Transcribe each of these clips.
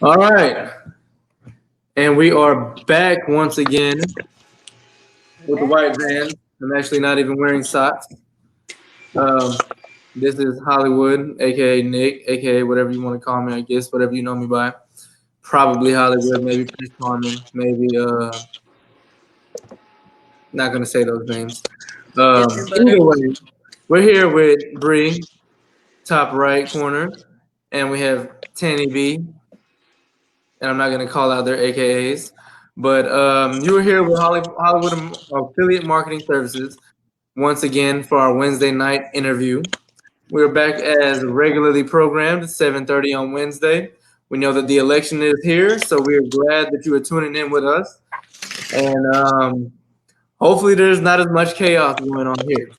All right, and we are back once again with the white van. I'm actually not even wearing socks. This is HollyWood, aka Nick, aka whatever you want to call me. I guess whatever you know me by. Probably HollyWood, maybe Prince Carmen, maybe not gonna say those names. Either way, we're here with Bree, top right corner, and we have Tani Bee. And I'm not going to call out their AKAs, but you were here with HollyWood Affiliate Marketing Services once again for our Wednesday night interview. We're back as regularly programmed, 7:30 on Wednesday. We know that the election is here, so we're glad that you are tuning in with us. And hopefully there's not as much chaos going on here.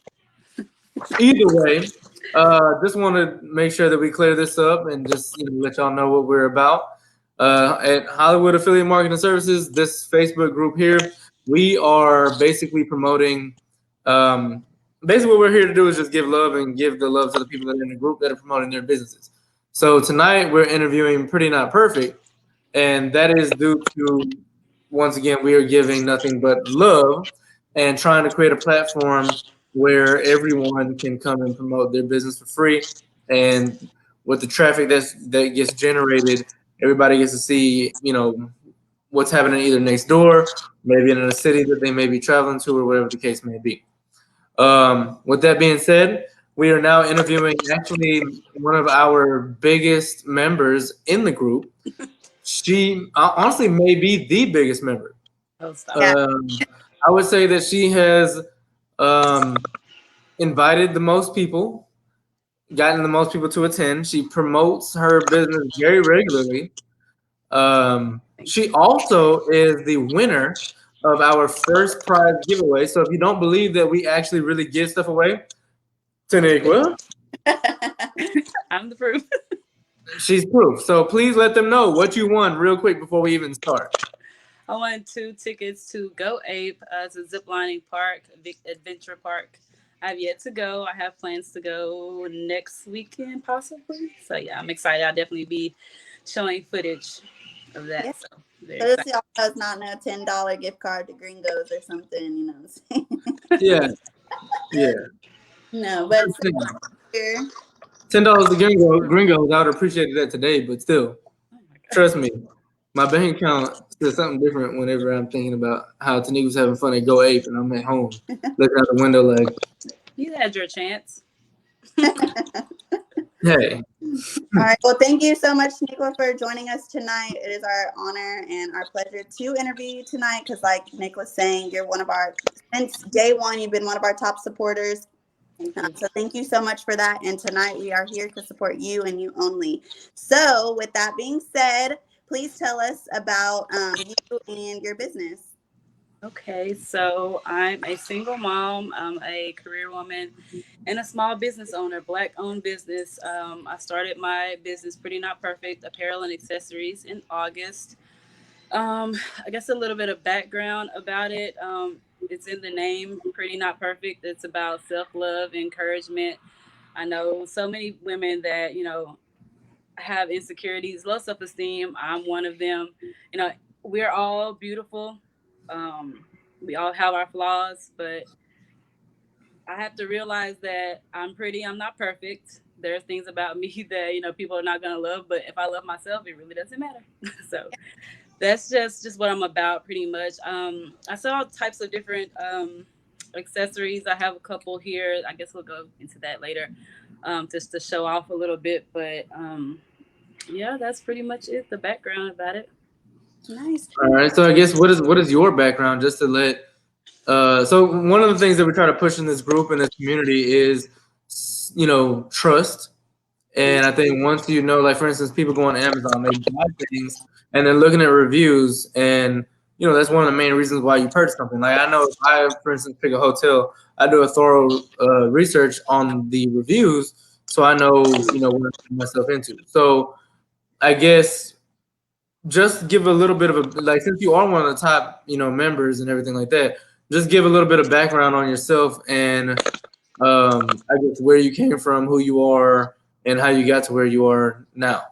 Either way, just want to make sure that we clear this up and just let y'all know what we're about. At HollyWood Affiliate Marketing Services, this Facebook group here, we are basically promoting. Basically, what we're here to do is just give love and give the love to the people that are in the group that are promoting their businesses. So tonight we're interviewing Pretty Not Perfect, and that is due to, once again, we are giving nothing but love and trying to create a platform where everyone can come and promote their business for free. And with the traffic that gets generated, everybody gets to see, what's happening either next door, maybe in a city that they may be traveling to, or whatever the case may be. With that being said, we are now interviewing actually one of our biggest members in the group. She honestly may be the biggest member. I would say that she has invited the most people, gotten the most people to attend. She promotes her business very regularly. She also is the winner of our first prize giveaway. So if you don't believe that we actually really give stuff away, Taniqua, I'm the proof. She's proof. So please let them know what you won real quick before we even start. I won 2 tickets to Go Ape. It's a ziplining park, adventure park. I have yet to go. I have plans to go next weekend, possibly. So yeah, I'm excited. I'll definitely be showing footage of that. Yeah. So this is not no $10 gift card to Gringos or something, Yeah. Yeah. No, but $10 to Gringos. I would appreciate that today, but still, trust me, my bank account says something different whenever I'm thinking about how Taniqua's having fun at Go Ape and I'm at home looking out the window like, you had your chance. Hey. All right. Well, thank you so much, Nicola, for joining us tonight. It is our honor and our pleasure to interview you tonight because, like Nick was saying, you're since day one, you've been one of our top supporters. So thank you so much for that. And tonight we are here to support you and you only. So with that being said, please tell us about you and your business. Okay, so I'm a single mom, I'm a career woman, and a small business owner, Black-owned business. I started my business, Pretty Not Perfect, apparel and accessories, in August. I guess a little bit of background about it. It's in the name, Pretty Not Perfect. It's about self-love, encouragement. I know so many women that, have insecurities, low self-esteem. I'm one of them. We're all beautiful. We all have our flaws, but I have to realize that I'm pretty. I'm not perfect. There are things about me that, people are not going to love, but if I love myself, it really doesn't matter. So that's just what I'm about pretty much. I sell all types of different accessories. I have a couple here. I guess we'll go into that later, just to show off a little bit. But yeah, that's pretty much it, the background about it. Nice. All right. So I guess what is your background, just to let so one of the things that we try to push in this group and this community is, trust And I think once you know, like for instance, people go on Amazon, they buy things, and then looking at reviews, and that's one of the main reasons why you purchase something. Like I know if I, for instance, pick a hotel, I do a thorough research on the reviews, so I know what I'm putting myself into. So I guess just give a little bit of a, like, since you are one of the top members and everything like that, just give a little bit of background on yourself and I guess where you came from, who you are, and how you got to where you are now.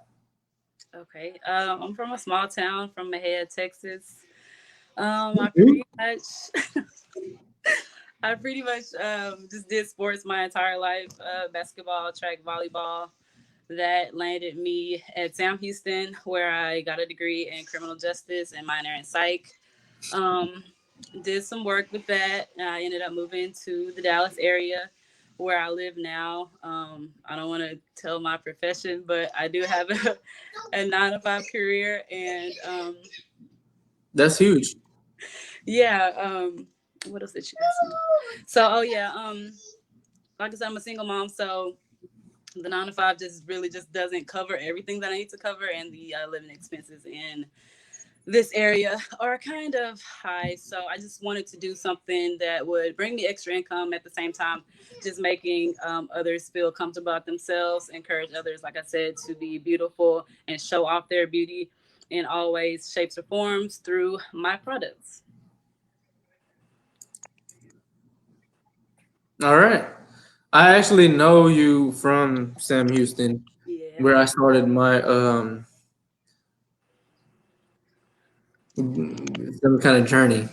Okay. I'm from a small town from Mahia, Texas. I pretty much I pretty much just did sports my entire life, basketball, track, volleyball. That landed me at Sam Houston, where I got a degree in criminal justice and minor in psych. Um, did some work with that. I ended up moving to the Dallas area where I live now. I don't want to tell my profession, but I do have a 9 to 5 career. And That's huge. yeah, what else did you ask me? So, oh yeah, like I said, I'm a single mom. So the 9 to 5 just really just doesn't cover everything that I need to cover. And the living expenses in this area are kind of high. So I just wanted to do something that would bring me extra income at the same time, just making others feel comfortable about themselves, encourage others, like I said, to be beautiful and show off their beauty in all ways, shapes, or forms through my products. All right. I actually know you from Sam Houston, Yeah. where I started my some kind of journey.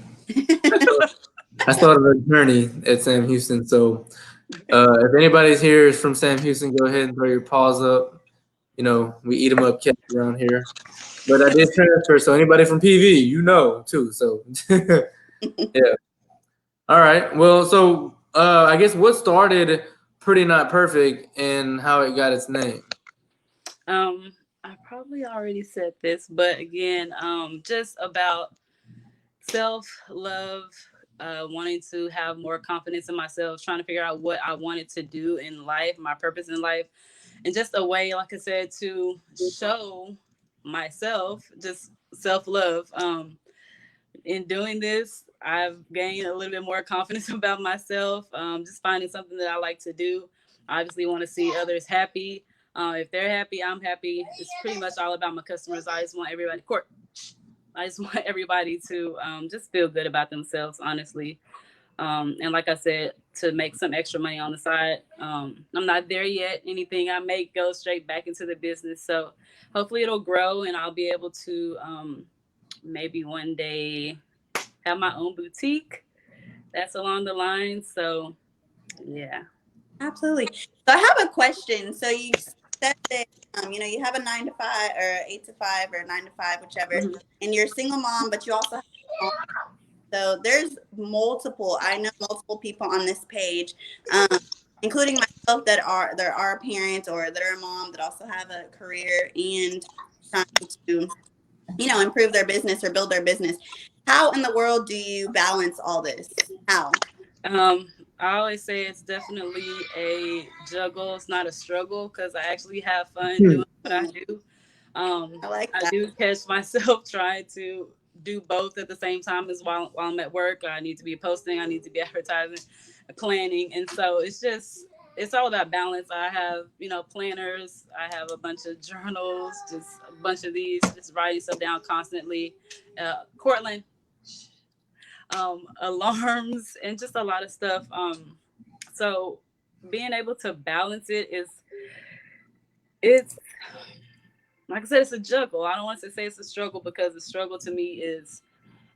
I started a journey at Sam Houston. So if anybody's here is from Sam Houston, go ahead and throw your paws up. We eat them up cats around here. But I did transfer, so anybody from PV, too. So yeah. All right. Well, so I guess what started Pretty Not Perfect and how it got its name. I probably already said this, but again, just about self love, wanting to have more confidence in myself, trying to figure out what I wanted to do in life, my purpose in life, and just a way, like I said, to show myself just self love. In doing this, I've gained a little bit more confidence about myself. Just finding something that I like to do. I obviously want to see others happy. If they're happy, I'm happy. It's pretty much all about my customers. I just want everybody, court. I just want everybody to just feel good about themselves, honestly. And like I said, to make some extra money on the side. I'm not there yet. Anything I make goes straight back into the business. So hopefully it'll grow and I'll be able to maybe one day have my own boutique. That's along the line. So yeah. Absolutely. So I have a question. So you said that you have a 9 to 5 or 8 to 5 or 9 to 5, whichever, Mm-hmm. and you're a single mom, but you also have a mom. So there's I know multiple people on this page, including myself, there are parents or that are a mom that also have a career and trying to, improve their business or build their business. How in the world do you balance all this? How? I always say it's definitely a juggle. It's not a struggle because I actually have fun doing what I do. I like I that. do catch myself trying to do both at the same time as while I'm at work. I need to be posting, I need to be advertising, planning. And so it's all about balance. I have, planners, I have a bunch of journals, just a bunch of these, just writing stuff down constantly. Cortland, alarms, and just a lot of stuff. So being able to balance it's like I said, it's a juggle. I don't want to say it's a struggle because the struggle to me is,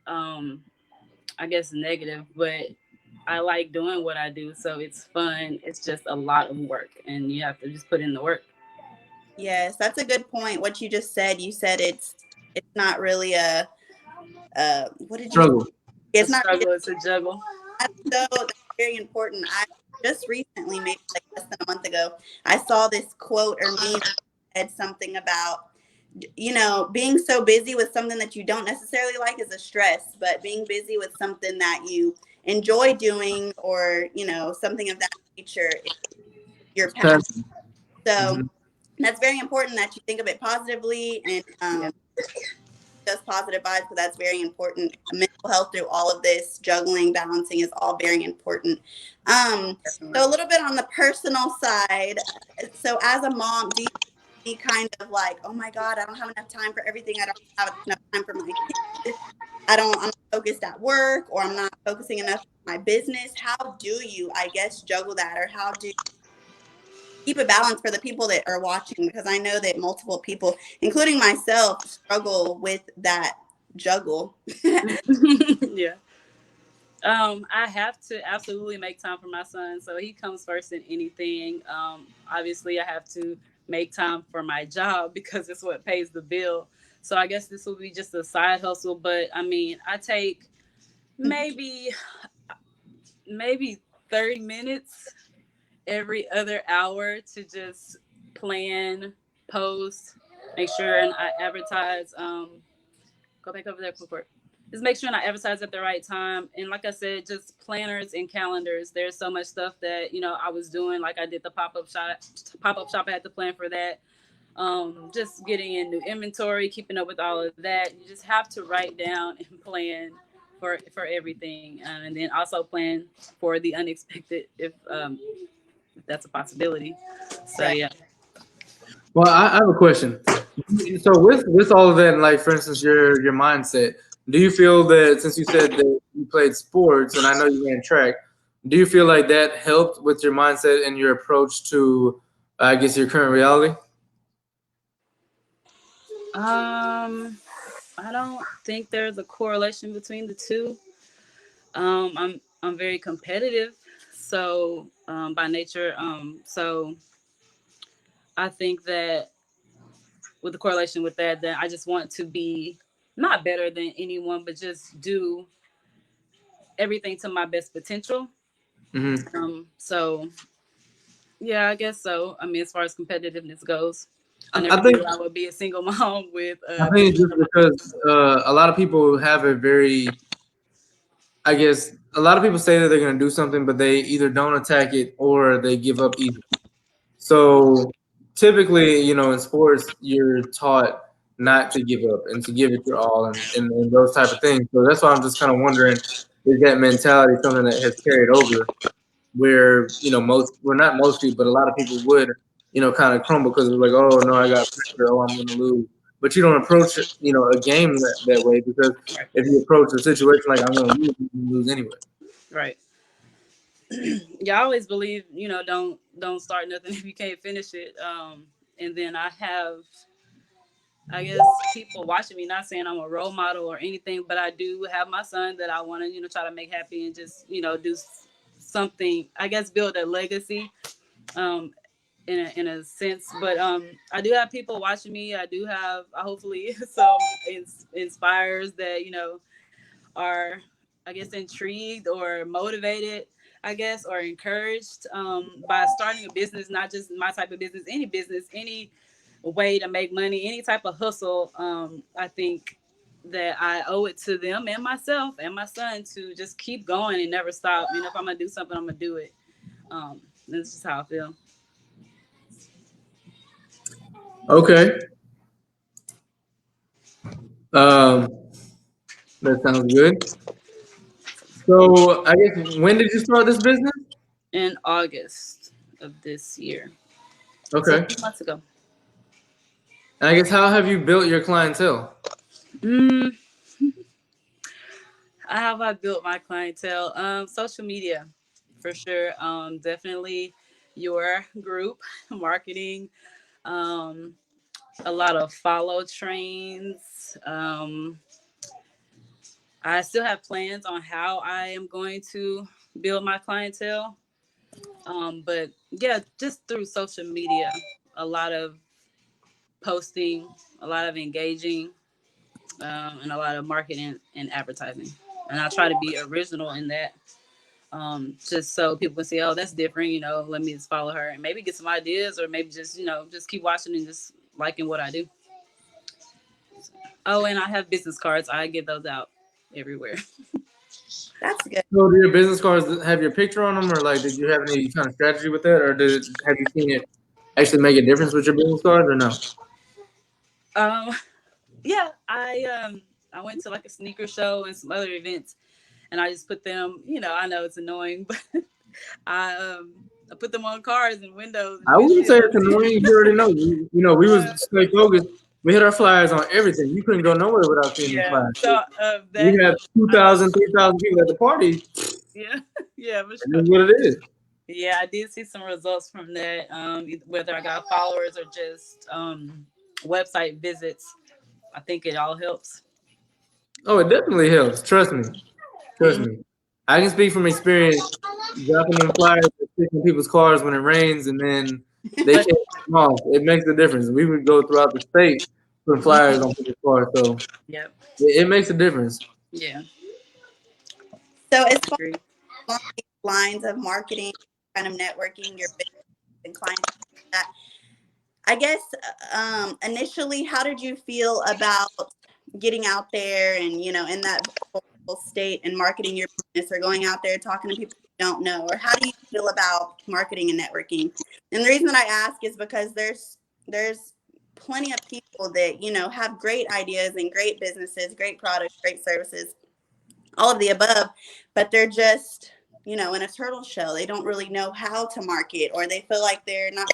I guess, negative, but I like doing what I do. So it's fun. It's just a lot of work and you have to just put in the work. Yes, that's a good point. What you just said, it's not really a what did you say? Struggle. It's a not struggle. It's a juggle. that's very important. I just recently, maybe like less than a month ago, I saw this quote or meme that said something about being so busy with something that you don't necessarily like is a stress, but being busy with something that you enjoy doing or something of that nature is your passion. So Mm-hmm. that's very important that you think of it positively and Yeah. just positive vibes, but that's very important. Mental health through all of this, juggling, balancing is all very important. Definitely. So a little bit on the personal side. So as a mom, do you be kind of like, oh my God, I don't have enough time for everything. I don't have enough time for my kids. I'm not focused at work, or I'm not focusing enough on my business. How do you, I guess, juggle that, or how do keep a balance for the people that are watching? Because I know that multiple people, including myself, struggle with that juggle. Yeah. I have to absolutely make time for my son, so he comes first in anything. Obviously, I have to make time for my job because it's what pays the bill. So I guess this will be just a side hustle, but I mean, I take maybe maybe 30 minutes every other hour to just plan, post, make sure and I advertise. Go back over there, quick. Just make sure and I advertise at the right time. And like I said, just planners and calendars. There's so much stuff that I was doing. Like I did the pop up shop. Pop up shop. I had to plan for that. Just getting in new inventory, keeping up with all of that. You just have to write down and plan for everything, and then also plan for the unexpected if that's a possibility. So Right. yeah. Well, I have a question. So with all of that, and like for instance, your mindset, do you feel that since you said that you played sports and I know you ran track, do you feel like that helped with your mindset and your approach to, I guess, your current reality? Um, I don't think there's a correlation between the two. I'm very competitive, so by nature, so I think that with the correlation with that, then I just want to be not better than anyone, but just do everything to my best potential. Hmm. So yeah, I guess so. I mean, as far as competitiveness goes, I I never think knew I would be a single mom with I a think it's business just of my own. because a lot of people have a very, I guess, a lot of people say that they're going to do something, but they either don't attack it or they give up easy. So typically, in sports, you're taught not to give up and to give it your all and those type of things. So that's why I'm just kind of wondering, is that mentality something that has carried over where, not most people, but a lot of people would, kind of crumble because they're like, oh, no, I got pressure. Oh, I'm going to lose. But you don't approach, a game that way because Right. if you approach the situation like I'm going to lose, you lose anyway. Right. Yeah, I always believe, don't start nothing if you can't finish it. And then I have, I guess, people watching me. Not saying I'm a role model or anything, but I do have my son that I want to, try to make happy and just, do something. I guess build a legacy. Um, in a sense, but I do have people watching me. I do have hopefully some inspires that are, I guess, intrigued or motivated, I guess, or encouraged by starting a business, not just my type of business, any way to make money, any type of hustle. I think that I owe it to them and myself and my son to just keep going and never stop. If I'm gonna do something, I'm gonna do it. That's just how I feel. Okay. Um, that sounds good. So I guess when did you start this business? In August of this year, so a Okay. few months ago. And I guess how have you built your clientele? Mm, how have I built my clientele? Social media, for sure. Definitely your group marketing. Um, a lot of follow trains. I still have plans on how I am going to build my clientele. But yeah, just through social media, a lot of posting, a lot of engaging, and a lot of marketing and advertising. And I try to be original in that, just so people can say, "Oh, that's different." Let me just follow her and maybe get some ideas, or maybe just just keep watching and just liking what I do. Oh, and I have business cards. I give those out everywhere. That's good. So do your business cards have your picture on them, or like did you have any kind of strategy with that, or have you seen it actually make a difference with your business cards or no? Yeah, I went to like a sneaker show and some other events, and I just put them. I know it's annoying, but I put them on cars and windows and I wouldn't say it's windshields. annoying. You already know. We was stay focused. We hit our flyers on everything. You couldn't go nowhere without seeing these Yeah. flyers. So We that had I know. 2,000, 3,000 people at the party. Yeah, yeah, for And sure. that's what it is. Yeah, I did see some results from that. Whether I got followers or just website visits, I think it all helps. Oh, it definitely helps. Trust me. Trust me. I can speak from experience dropping them flyers and sticking people's cars when it rains and then they But can't come off. It makes a difference. We would go throughout the state putting flyers on people's cars. So yep, it makes a difference. yeah, So as I far agree. as along these lines of marketing, kind of networking your business and clients, that I guess initially, how did you feel about getting out there and in that vulnerable state and marketing your business or going out there talking to people you don't know? Or how do you feel about marketing and networking? And the reason that I ask is because there's plenty of people that have great ideas and great businesses, great products, great services, all of the above, but they're just in a turtle shell. They don't really know how to market, or they feel like they're not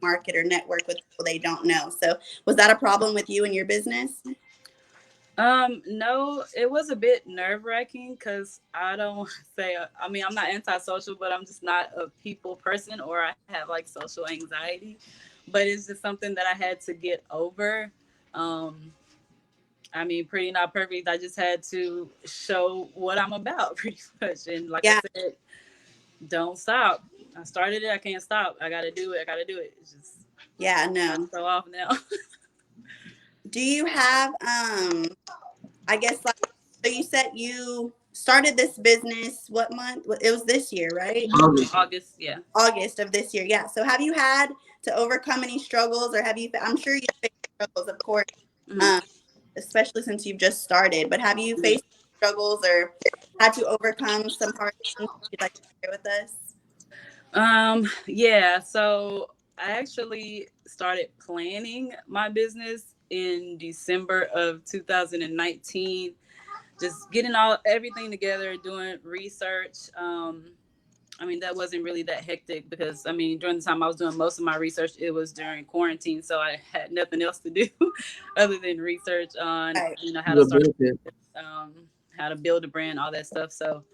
market or network with people they don't know. So was that a problem with you and your business? No, it was a bit nerve wracking because I don't say, I mean, I'm not antisocial, but I'm just not a people person, or I have like social anxiety. But it's just something that I had to get over. Um, I mean, pretty not perfect. I just had to show what I'm about, pretty much. And like I Yeah, said, don't stop. I started it. I can't stop. I got to do it. I got to do it. It's just yeah, no. so off now. Do you have I guess like, so you said you started this business what month? It was this year, right? August, yeah. August of this year. Yeah. So have you had to overcome any struggles, or have you I'm sure you faced struggles, of course. Mhm. Um especially since you've just started, but have you faced struggles or had to overcome some hard things you'd like to share with us? Yeah, so I actually started planning my business in December of 2019, just getting all everything together, doing research. I mean, that wasn't really that hectic because I mean, during the time I was doing most of my research, it was during quarantine, so I had nothing else to do other than research on Right. how to The start, benefit. um, how to build a brand, all that stuff. So,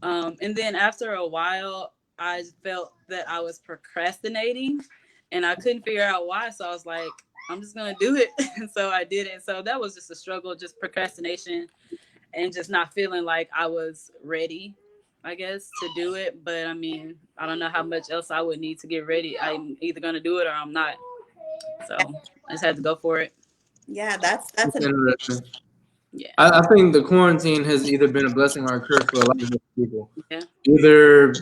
and then after a while, I felt that I was procrastinating, and I couldn't figure out why. So I was like, I'm just gonna do it, and so I did it. So that was just a struggle, just procrastination, and just not feeling like I was ready, I guess, to do it. But I mean, I don't know how much else I would need to get ready. I'm either gonna do it or I'm not. So I just had to go for it. Yeah, that's It's an interesting. Yeah. I think the quarantine has either been a blessing or a curse for a lot of people. Yeah. Either,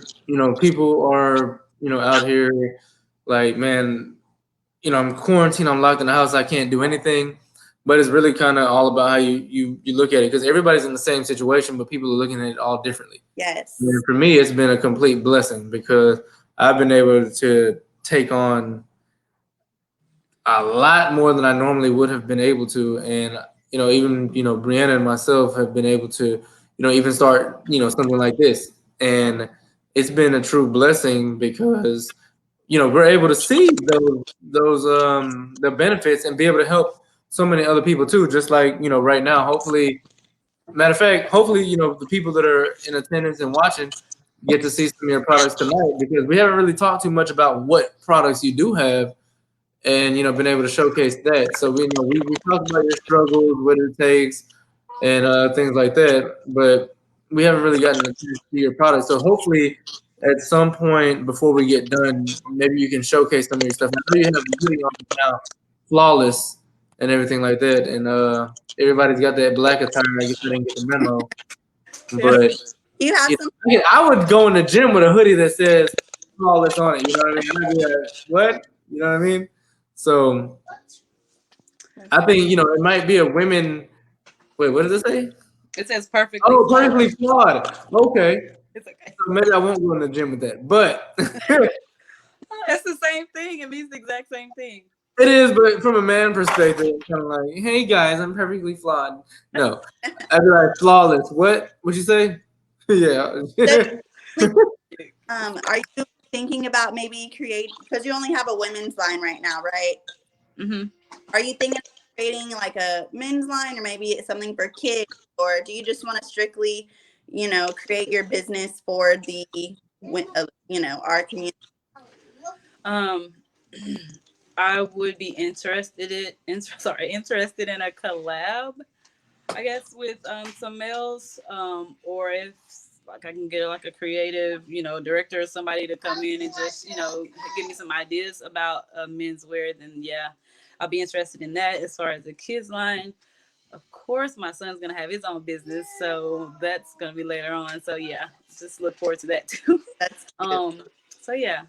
people are, out here like, man, I'm quarantined, I'm locked in the house, I can't do anything. But it's really kind of all about how you look at it, because everybody's in the same situation, but people are looking at it all differently. And yes. for me, it's been a complete blessing because I've been able to take on a lot more than I normally would have been able to. And, even, Brianna and myself have been able to, even start, something like this. And it's been a true blessing because, we're able to see those the benefits and be able to help so many other people too. Just like, right now, hopefully, matter of fact, hopefully, the people that are in attendance and watching get to see some of your products tonight, because we haven't really talked too much about what products you do have and been able to showcase that. So we talked about your struggles, what it takes, and things like that, but we haven't really gotten to see your product. So hopefully, at some point before we get done, maybe you can showcase some of your stuff. I know you have the hoodie on now, flawless, and everything like that, and everybody's got that black attire. I guess I didn't get the memo, Yeah. but You have some I would go in the gym with a hoodie that says flawless on it. You know what I mean? I'd be like, what? You know what I mean? So I think it might be a women. Wait, what does it say? It says perfectly Oh, flawed. perfectly flawed. Okay, It's okay. so maybe I won't go in the gym with that. But It's the same thing. It means the exact same thing. It is, but from a man perspective, it's kind of like, hey guys, I'm perfectly flawed. No, I'd be like flawless. What? What'd you say? Yeah. Are you thinking about maybe because you only have a women's line right now, right? Mm-hmm. Are you thinking of creating like a men's line, or maybe it's something for kids, or do you just want to strictly, create your business for the, our community? I would be interested in a collab, I guess, with some males, or if like I can get like a creative, director or somebody to come in and just, give me some ideas about menswear, then yeah, I'll be interested in that. As far as the kids line, of course, my son's gonna have his own business, so that's gonna be later on. So yeah, just look forward to that too. That's cute. So yeah,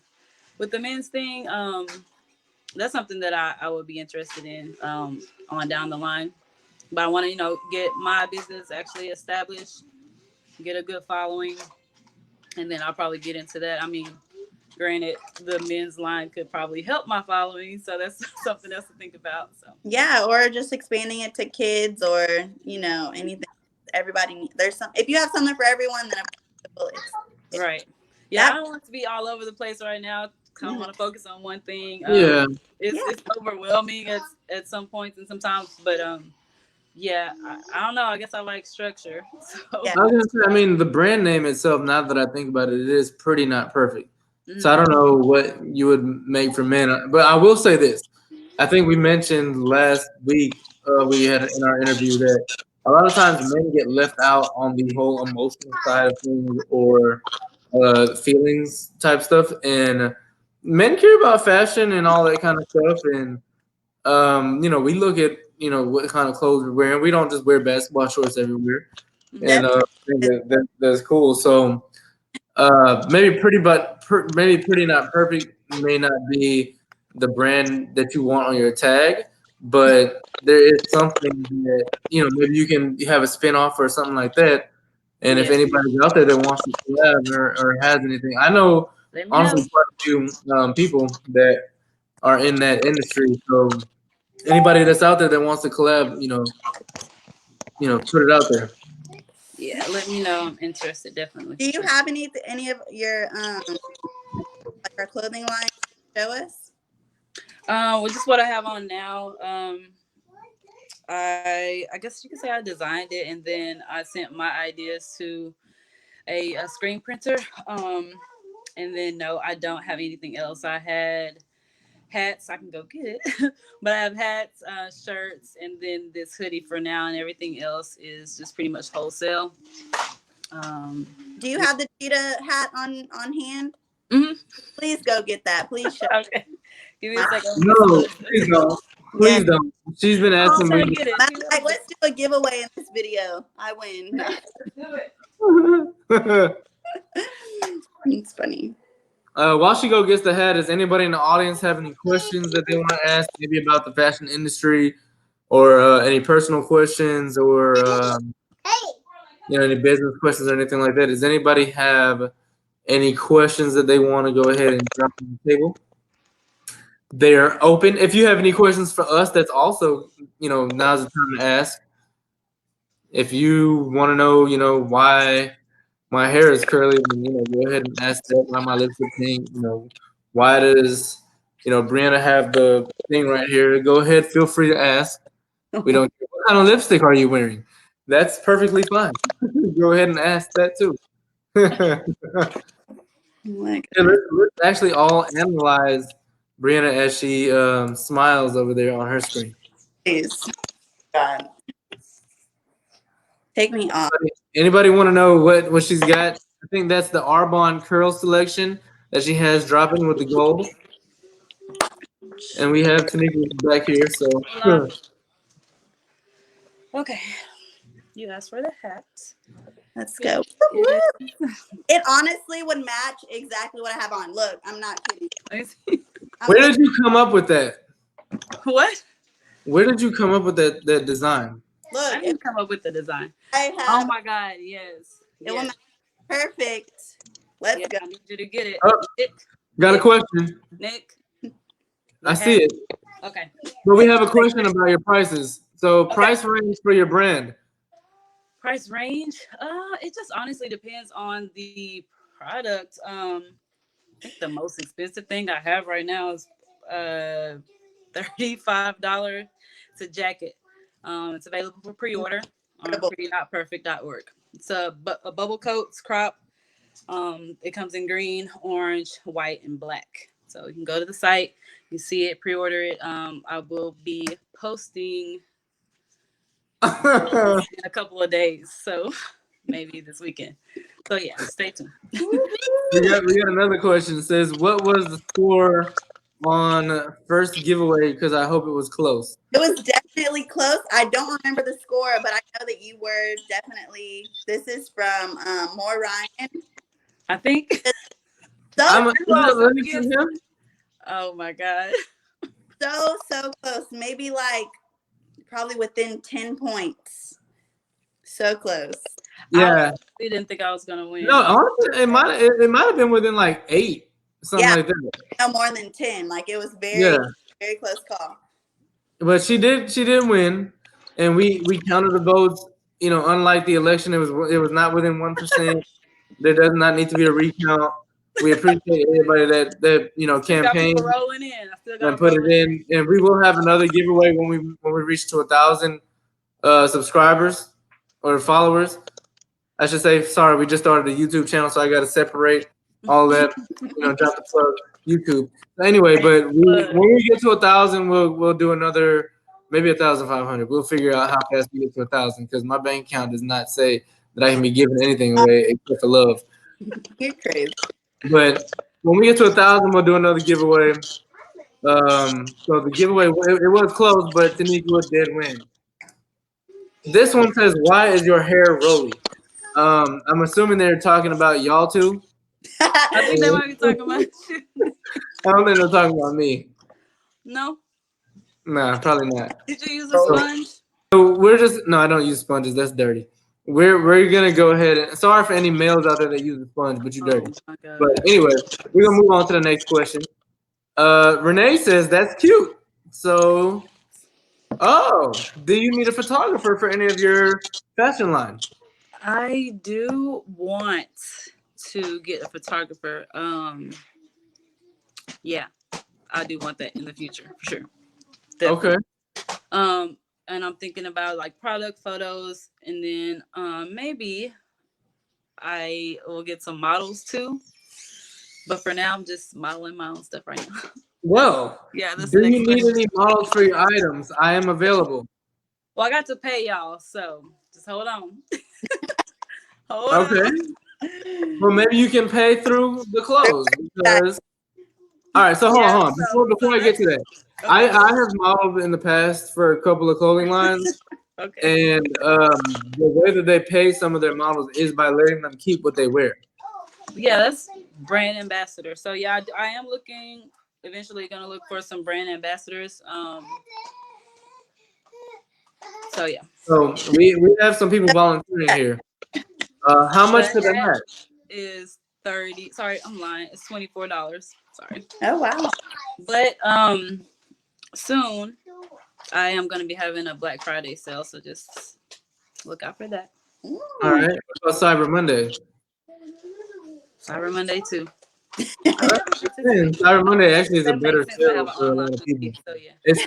with the men's thing, that's something that I would be interested in on down the line. But I want to, get my business actually established, get a good following, and then I'll probably get into that. I mean, granted, the men's line could probably help my following, so that's something else to think about. So Yeah, or just expanding it to kids, or anything. Everybody there's some. If you have something for everyone, then right. Yeah, I don't want to be all over the place right now. I want to focus on one thing. Yeah. It's overwhelming at some points and sometimes, but yeah, I don't know. I guess I like structure. So. Yeah. I was gonna say, I mean, the brand name itself, now that I think about it, it is pretty not perfect. Mm-hmm. So I don't know what you would make for men, but I will say this. I think we mentioned last week we had in our interview that a lot of times men get left out on the whole emotional side of things or feelings type stuff, and men care about fashion and all that kind of stuff. And we look at what kind of clothes we're wearing. We don't just wear basketball shorts everywhere, and I think that's cool. So maybe maybe pretty not perfect may not be the brand that you want on your tag, but there is something that maybe you can have a spin-off or something like that. And if anybody's out there that wants to collab or has anything, I know honestly quite a few people that are in that industry. So anybody that's out there that wants to collab, put it out there. Yeah, let me know. I'm interested, definitely. Do you have any of your like our clothing line to show us? Well, just what I have on now. I guess you could say I designed it, and then I sent my ideas to a screen printer. And then no, I don't have anything else. I had hats. I can go get it, but I have hats, shirts, and then this hoodie for now, and everything else is just pretty much wholesale. Do you have the cheetah hat on hand? Mm-hmm. Please go get that. Please show. Okay. Give me a second. No, please don't. Please don't. She's been asking me. Like, let's do a giveaway in this video. I win. No. Do it. It's funny. While she go gets the hat, does anybody in the audience have any questions that they want to ask, maybe about the fashion industry, or any personal questions, or any business questions or anything like that? Does anybody have any questions that they want to go ahead and drop on the table? They're open. If you have any questions for us, that's also, now's the time to ask. If you want to know, why my hair is curly, then, go ahead and ask that. Why my lips are pink, why does, Brianna have the thing right here? Go ahead, feel free to ask. We don't care. What kind of lipstick are you wearing? That's perfectly fine. Go ahead and ask that too. Let's actually all analyze Brianna as she smiles over there on her screen. Please. God. Take me off. Anybody want to know what she's got? I think that's the Arbonne curl selection that she has dropping with the gold. And we have Tanika back here, so. Okay. You asked for the hat. Let's go. It honestly would match exactly what I have on. Look, I'm not kidding. Where did you come up with that? What? Where did you come up with that design? Look, I didn't come up with the design. Oh my God, yes. It will match perfect. Let's go. I need you to get it. Oh, Got a question. Nick. I see it. Okay. But we have a question about your prices. So Okay. price range for your brand. Price range? It just honestly depends on the product. I think the most expensive thing I have right now is $35. It's a jacket. It's available for pre-order on prettynotperfect.org. It's a bubble coats crop. It comes in green, orange, white, and black. So you can go to the site, you see it, pre-order it. I will be posting in a couple of days, so maybe this weekend. So yeah, stay tuned. we got another question. It says, what was the score on first giveaway? Because I hope it was close. It was definitely close. I don't remember the score, but I know that you were definitely. This is from More Ryan. I think. So let me see him. Oh my god. So close. Maybe like probably within 10 points. So close. Yeah. I didn't think I was gonna win. No, honestly, it might have been within like 8, something like that. No more than 10. Like it was very close call. But she did win, and we counted the votes. You know, unlike the election, it was not within 1%. There does not need to be a recount. We appreciate everybody that campaigned rolling in. I still got and put it in, and we will have another giveaway when we reach to 1,000 subscribers or followers. I should say, sorry, we just started a YouTube channel, so I got to separate all that. Drop the plug YouTube. Anyway, but when we get to 1,000, we'll do another, maybe 1,500. We'll figure out how fast we get to 1,000 because my bank account does not say that I can be giving anything away except for love. You're crazy. But when we get to 1,000, we'll do another giveaway. So the giveaway it was close, but Tanika did win. This one says, "Why is your hair rolly?" I'm assuming they're talking about y'all two. I think they might be talking about you. I don't think they're talking about me. No. Nah, probably not. Did you use a sponge? So I don't use sponges. That's dirty. We're gonna go ahead and sorry for any males out there that use a sponge, but you're dirty. But anyway, we're gonna move on to the next question. Renee says that's cute. So, do you need a photographer for any of your fashion line? I do want to get a photographer. Yeah, I do want that in the future for sure. Definitely. Okay. And I'm thinking about like product photos, and then maybe I will get some models too. But for now, I'm just modeling my own stuff right now. Well, yeah. Do you need any models for your items? I am available. Well, I got to pay y'all, so just hold on. Okay. Well, maybe you can pay through the clothes because. All right, so hold on. Before I get to that, I have modeled in the past for a couple of clothing lines, and the way that they pay some of their models is by letting them keep what they wear. Yeah, that's brand ambassador. So yeah, I am looking. Eventually, gonna look for some brand ambassadors. So yeah. So we have some people volunteering here. How much for the hat? Is 30. Sorry, I'm lying. It's $24. Sorry. Oh wow. But soon I am gonna be having a Black Friday sale, so just look out for that. Ooh. All right. What about Cyber Monday? Cyber Monday too. Cyber Monday actually is a better sale for a lot of people. So yeah. It's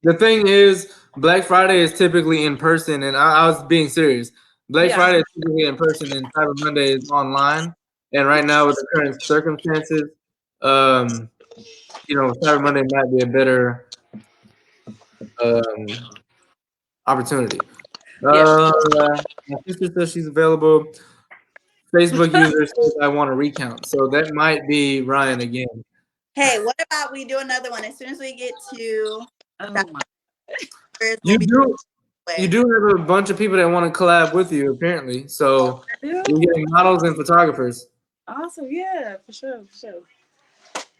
the thing is Black Friday is typically in person, and I was being serious. Black Friday is typically in person, and Cyber Monday is online. And right now, with the current circumstances, Cyber Monday might be a better opportunity. My sister says she's available. Facebook user says I want to recount, so that might be Ryan again. Hey, what about we do another one as soon as we get to? You do have a bunch of people that want to collab with you, apparently. So you're getting models and photographers. Awesome, yeah, for sure.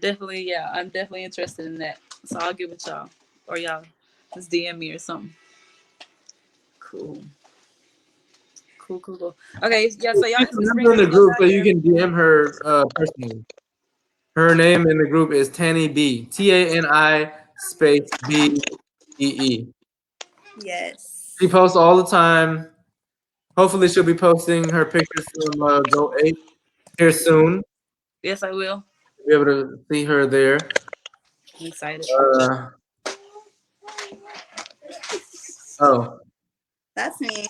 Definitely, yeah, I'm definitely interested in that. So I'll get with y'all, or y'all just DM me or something. Cool. Okay, yeah. So y'all just in the group, so you can DM her personally. Her name in the group is Tani Bee. Tani space Bee. Yes. She posts all the time. Hopefully, she'll be posting her pictures from Go 8 here soon. Yes, I will. Be able to see her there. I'm excited. Oh. That's me.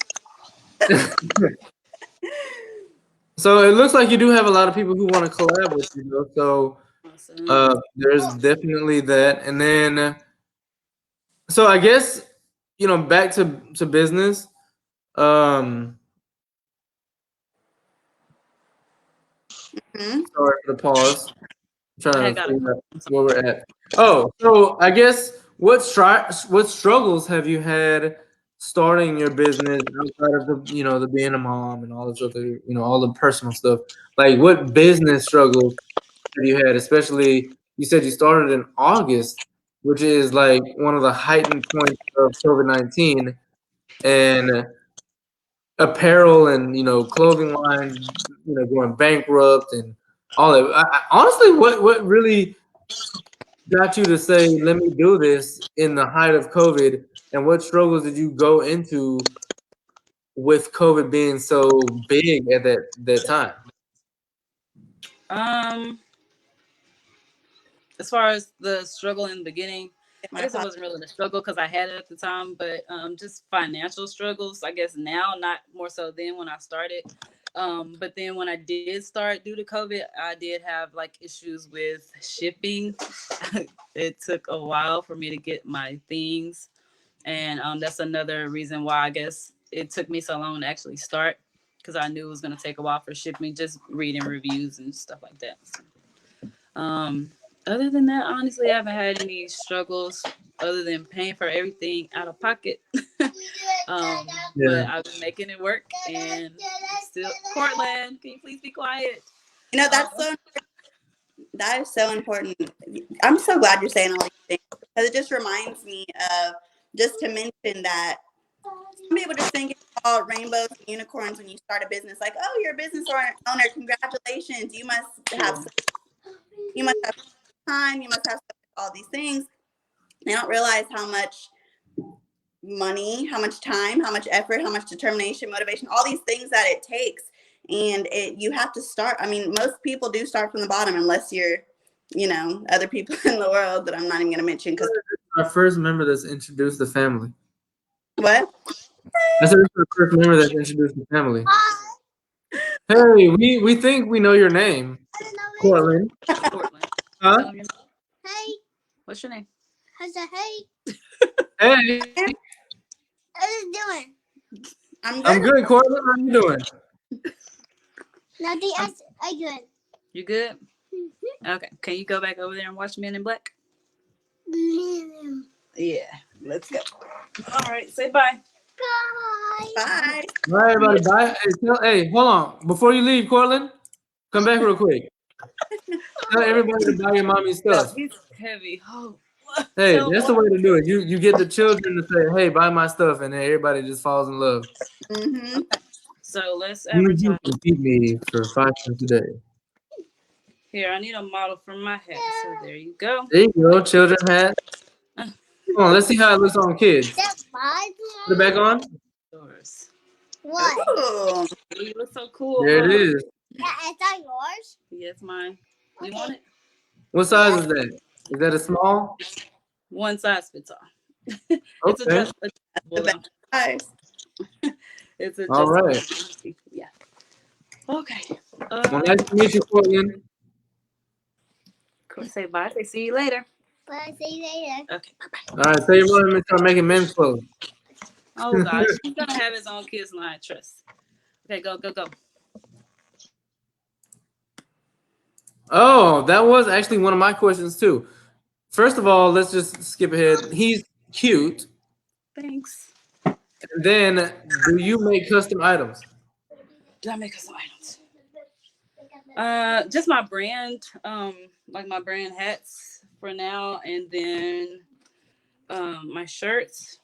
So it looks like you do have a lot of people who want to collab with you, though. So Awesome. there's definitely that. And then, so I guess, back to business. Um, Hmm? Sorry for the pause. I'm I trying had to got figure out it. where we're at. Oh, so I guess what struggles have you had starting your business outside of the being a mom and all this other, all the personal stuff? Like, what business struggles have you had? Especially, you said you started in August, which is like one of the heightened points of COVID-19, and apparel and clothing lines, going bankrupt and all that. Honestly, what really got you to say, let me do this in the height of COVID? And what struggles did you go into with COVID being so big at that time? As far as the struggle in the beginning, I My guess it apologies. wasn't really a struggle because I had it at the time, but just financial struggles, I guess now, not more so than when I started. But then when I did start due to COVID, I did have like issues with shipping. It took a while for me to get my things. And that's another reason why I guess it took me so long to actually start, because I knew it was going to take a while for shipping, just reading reviews and stuff like that. So, other than that, honestly, I haven't had any struggles other than paying for everything out of pocket. But Yeah. I've been making it work, and still, Cortland, can you please be quiet? That's so. That is so important. I'm so glad you're saying all these things because it just reminds me of just to mention that some people just think it's all rainbows and unicorns when you start a business. Like, oh, you're a business owner. Congratulations. You must have time. You must have all these things. They don't realize how much money, how much time, how much effort, how much determination, motivation, all these things that it takes. And you have to start. I mean, most people do start from the bottom unless you're, other people in the world that I'm not even going to mention. Because Our first member that's introduced the family. what? I said, this is the first member that's introduced the family. Hey, we think we know your name, Cortland. Cortland. Huh? Hey. What's your name? I said, hey. Hey, How you doing? I'm I'm good. good, Cortland. How you doing? Nothing else. I good. You good? Okay. Can you go back over there and watch Men in Black? Yeah. Let's go. All right. Say bye. Bye. Bye. All right, everybody. Bye. Hey, hold on. Before you leave, Cortland, come back real quick. Tell everybody to buy your mommy stuff. He's heavy. Oh. Hey, So that's the way to do it. You get the children to say, "Hey, buy my stuff," and then everybody just falls in love. Mm-hmm. So let's You advertise. can beat me for 5 cents a day. Here, I need a model for my hat. So there you go. There you go, children hat. Come on, let's see how it looks on kids. That's mine. Put it back on. Yours. What? Ooh. You look so cool. There it Huh? is. Is that yours? Yeah, it's mine. You Okay. want it? What size is that? Is that a small? One size fits all. It's Okay. adjustable. The best size. It's All adjustable. right. Yeah. Okay. Well, nice to meet you, Cortland. Say bye. Say see you later. But see you later. Okay. Bye-bye. All right, say your mother and start making men's clothes. Oh gosh, he's gonna have his own kids line. Trust. Okay, go. Oh, that was actually one of my questions too. First of all, let's just skip ahead. He's cute. Thanks. And then, do you make custom items? Did I make us some items? Just my brand, like my brand hats for now, and then my shirts.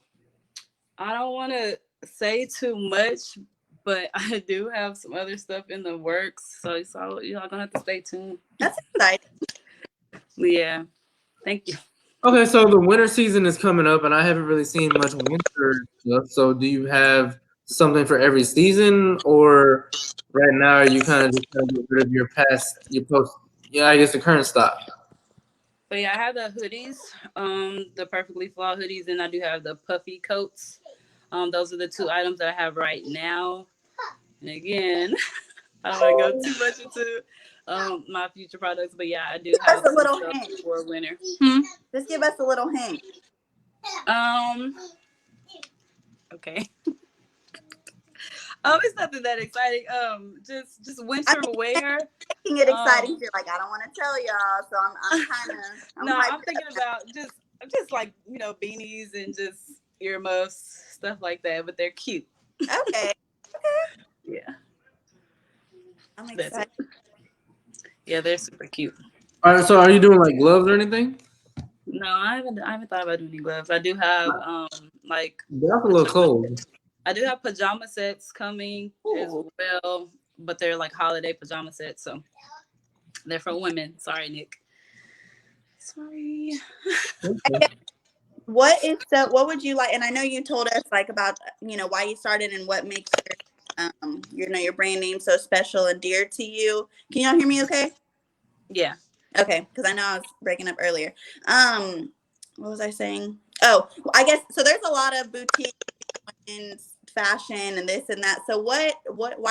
I don't want to say too much, but I do have some other stuff in the works. So y'all gonna have to stay tuned. That's exciting. Yeah. Thank you. Okay, so the winter season is coming up, and I haven't really seen much winter stuff. So, do you have something for every season, or right now are you kind of just trying to get rid of your post? Yeah, I guess the current stock. But yeah, I have the hoodies, the perfectly flawed hoodies, and I do have the puffy coats. Those are the two items that I have right now. And again, I don't want to go too much into my future products, but yeah, I do Give us have a some little stuff hint. for winter. Hmm? Just give us a little hint. Um. Okay. It's nothing that exciting. Just I winter mean, wear. making it exciting. Um. You're like, I don't want to tell y'all, so I'm kind of I'm No, I'm hyped thinking up. about just like beanies and just earmuffs, stuff like that. But they're cute. Okay, Yeah, I'm that's excited. it. Yeah, they're super cute. All right, so are you doing like gloves or anything? No, I haven't thought about doing any gloves. I do have like That's a little pajama. cold. I do have pajama sets coming as Ooh. well, but they're like holiday pajama sets, so they're for women. Sorry, Nick. Sorry. Okay. What would you like? And I know you told us like about why you started and what makes your brand name so special and dear to you. Can y'all hear me? Okay. Yeah. Okay, because I know I was breaking up earlier. What was I saying? Oh, I guess so. There's a lot of boutique and fashion and this and that. So why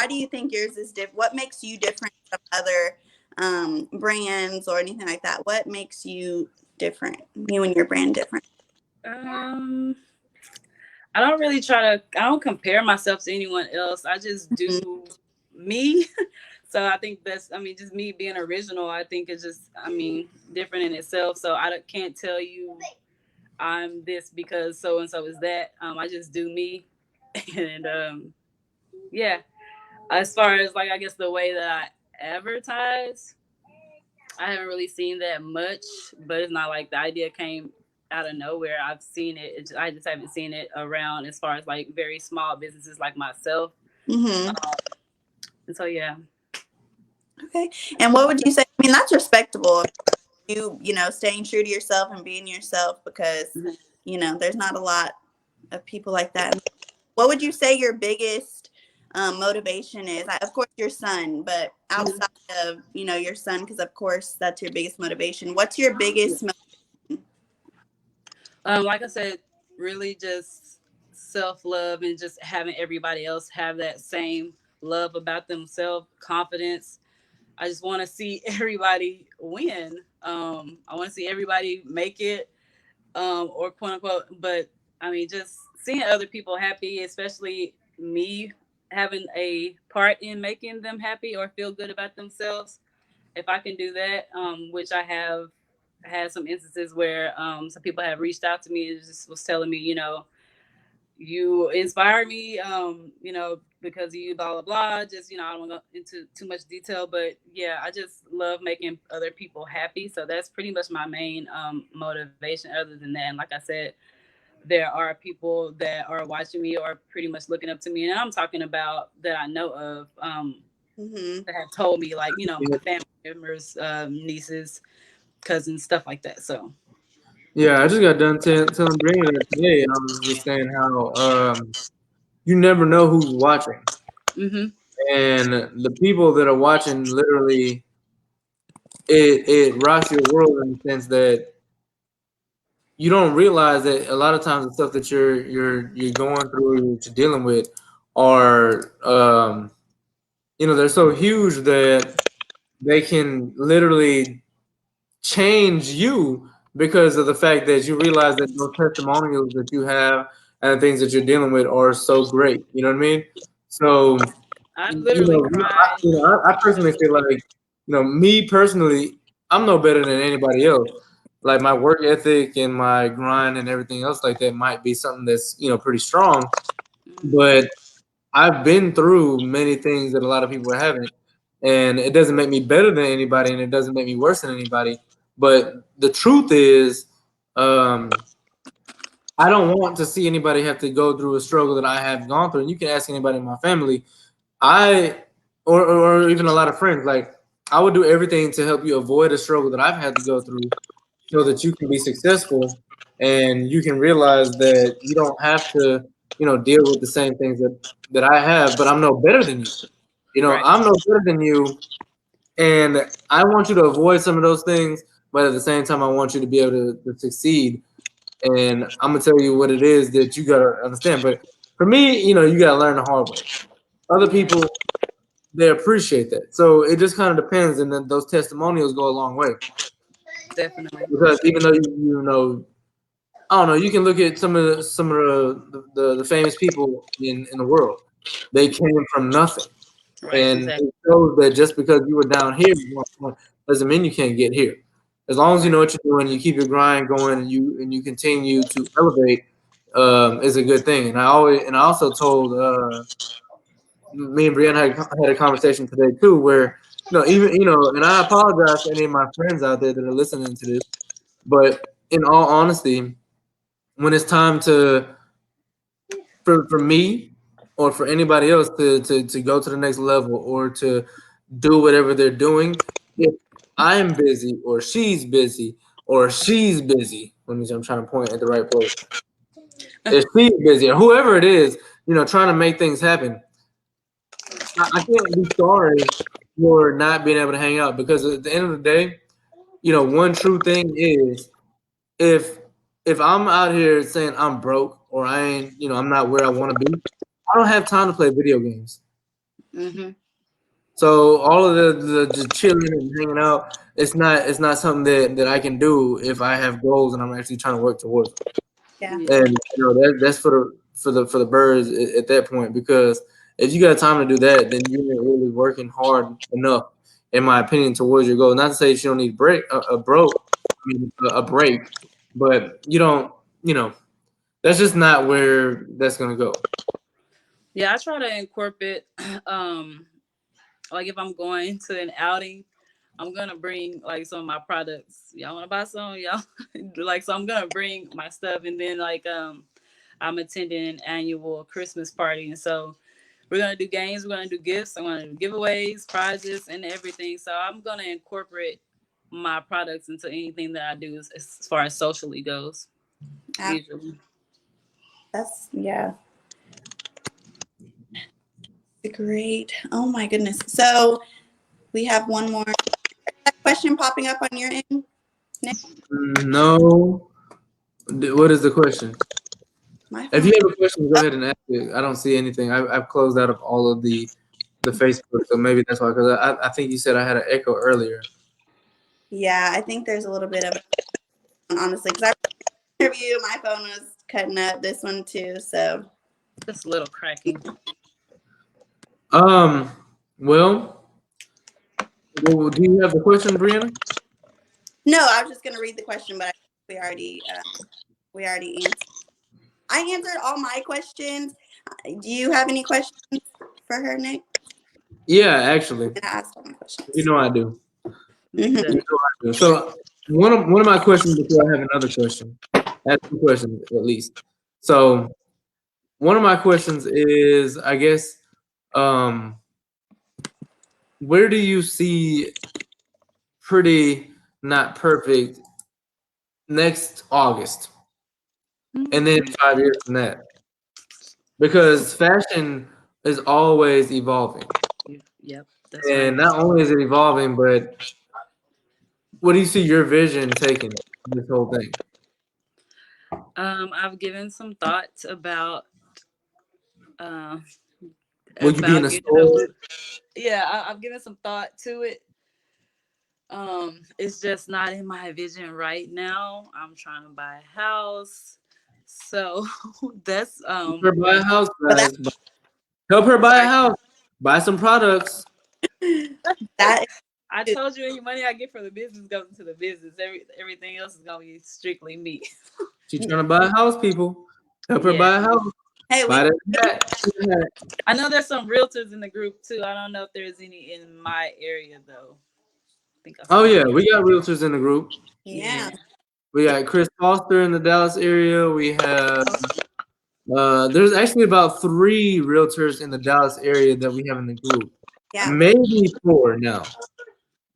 do you think yours is different? What makes you different from other brands or anything like that? What makes you different? You and your brand different? Um, I don't really try to. I don't compare myself to anyone else. I just Mhm. do me. So I think that's. I mean, just me being original. I think it's just. I mean, different in itself. So can't tell you I'm this because so and so is that. I just do me, and yeah. As far as like, I guess the way that I advertise, I haven't really seen that much, but it's not like the idea came out of nowhere. I've seen it. I just haven't seen it around as far as like very small businesses like myself. Mhm. And so yeah. Okay. And what would you say? I mean, that's respectable. Staying true to yourself and being yourself because Mhm. there's not a lot of people like that. What would you say your biggest motivation is? Of course, your son, but outside of your son, because of course that's your biggest motivation. What's your biggest? Like I said, really just self love and just having everybody else have that same love about themselves, confidence. I just want to see everybody win. I want to see everybody make it, or quote unquote. But I mean, just seeing other people happy, especially me having a part in making them happy or feel good about themselves. If I can do that, which I have had some instances where some people have reached out to me and just was telling me, you inspire me, because of you, blah blah blah. Just I don't want to go into too much detail, but yeah, I just love making other people happy. So that's pretty much my main motivation. Other than that, and like I said, there are people that are watching me or pretty much looking up to me, and I'm talking about that I know of, Mm-hmm. that have told me, like my family members, nieces, cousins, stuff like that. So. Yeah, I just got done telling Brittany that today, and I was just saying how you never know who's watching, Mm-hmm. and the people that are watching literally it rocks your world in the sense that you don't realize that a lot of times the stuff that you're going through, you're dealing with, are they're so huge that they can literally change you because of the fact that you realize that those testimonials that you have and the things that you're dealing with are so great. You know what I mean? So I've literally cried. I personally feel like me personally, I'm no better than anybody else. Like my work ethic and my grind and everything else like that might be something that's pretty strong, Mm-hmm. but I've been through many things that a lot of people haven't, and it doesn't make me better than anybody, and it doesn't make me worse than anybody. But the truth is, I don't want to see anybody have to go through a struggle that I have gone through. And you can ask anybody in my family, I or even a lot of friends. Like I would do everything to help you avoid a struggle that I've had to go through, so that you can be successful and you can realize that you don't have to, deal with the same things that I have, but I'm no better than you. Right. I'm no better than you, and I want you to avoid some of those things, but at the same time, I want you to be able to succeed. And I'm gonna tell you what it is that you gotta understand. But for me, you gotta learn the hard way. Other Yeah, people, they appreciate that. So it just kind of depends, and then those testimonials go a long way. definitely. Because even though I don't know, you can look at some of the famous people in the world. They came from nothing, Right, and exactly. it shows that just because you were down here doesn't mean you can't get here. As long as you know what you're doing, you keep your grind going, and you continue to elevate, is a good thing. And I also told me and Brianna had a conversation today too, where even and I apologize to any of my friends out there that are listening to this, but in all honesty, when it's time for me or for anybody else to go to the next level or to do whatever they're doing, if I'm busy or she's busy, I'm trying to point at the right place. If she's busy or whoever it is, trying to make things happen, I can't be sorry for not being able to hang out, because at the end of the day, one true thing is, if I'm out here saying I'm broke or I ain't, I'm not where I want to be, I don't have time to play video games. Hmm. So all of the just chilling and hanging out, it's not something that I can do if I have goals and I'm actually trying to work towards them. Yeah. Yeah. And that's for the birds at that point, because if you got time to do that, then you're really working hard enough, in my opinion, towards your goal. Not to say that you don't need a break, but you don't, that's just not where that's gonna go. Yeah, I try to incorporate um like if I'm going to an outing, I'm gonna bring like some of my products. Y'all wanna buy some? Y'all like, so I'm gonna bring my stuff, and then like I'm attending an annual Christmas party, and so we're gonna do games, we're gonna do gifts, I'm gonna do giveaways, prizes, and everything. So I'm gonna incorporate my products into anything that I do as far as socially goes. Ah, Usually. that's yeah. Great. Oh my goodness. So we have one more question popping up on your end, Nick. No. What is the question? My If phone. you have a question, go ahead and ask it. I don't see anything. I've closed out of all of the Facebook, so maybe that's why. Because I think you said I had an echo earlier. Yeah, I think there's a little bit of honestly, because I interview, my phone was cutting up. This one too. So Just a little cracking. Um. Well, do you have the question, Brianna? no, I was just gonna read the question, but we already answered. I answered all my questions. Do you have any questions for her, Nick? Yeah, actually, I asked all my you questions. know I do. Mhm. The- So one of my questions before I have another question. I have two questions at least. So one of my questions is, I guess, um, where do you see Pretty Not Perfect next August, and then 5 years from that? Because fashion is always evolving, Yep, that's right. and not only is it evolving, but what do you see your vision taking this whole thing? I've given some thoughts uh, Will you be in about a getting a store? boot. Yeah, I've given some thought to it. It's just not in my vision right now. I'm trying to buy a house, so that's Help her buy a house, But guys. Help her buy a sorry. house. Buy some products. that I is told you any money I get from the business goes into the business. Everything else is gonna be strictly me. She's trying to buy a house, people. Help her Yeah, buy a house. hey, Buy that hat. I know there's some realtors in the group too. I don't know if there's any in my area though. I think I Oh saw yeah, one. we got realtors in the group. yeah, Yeah. We got Chris Foster in the Dallas area. We have there's actually about 3 realtors in the Dallas area that we have in the group. yeah. Maybe 4 now.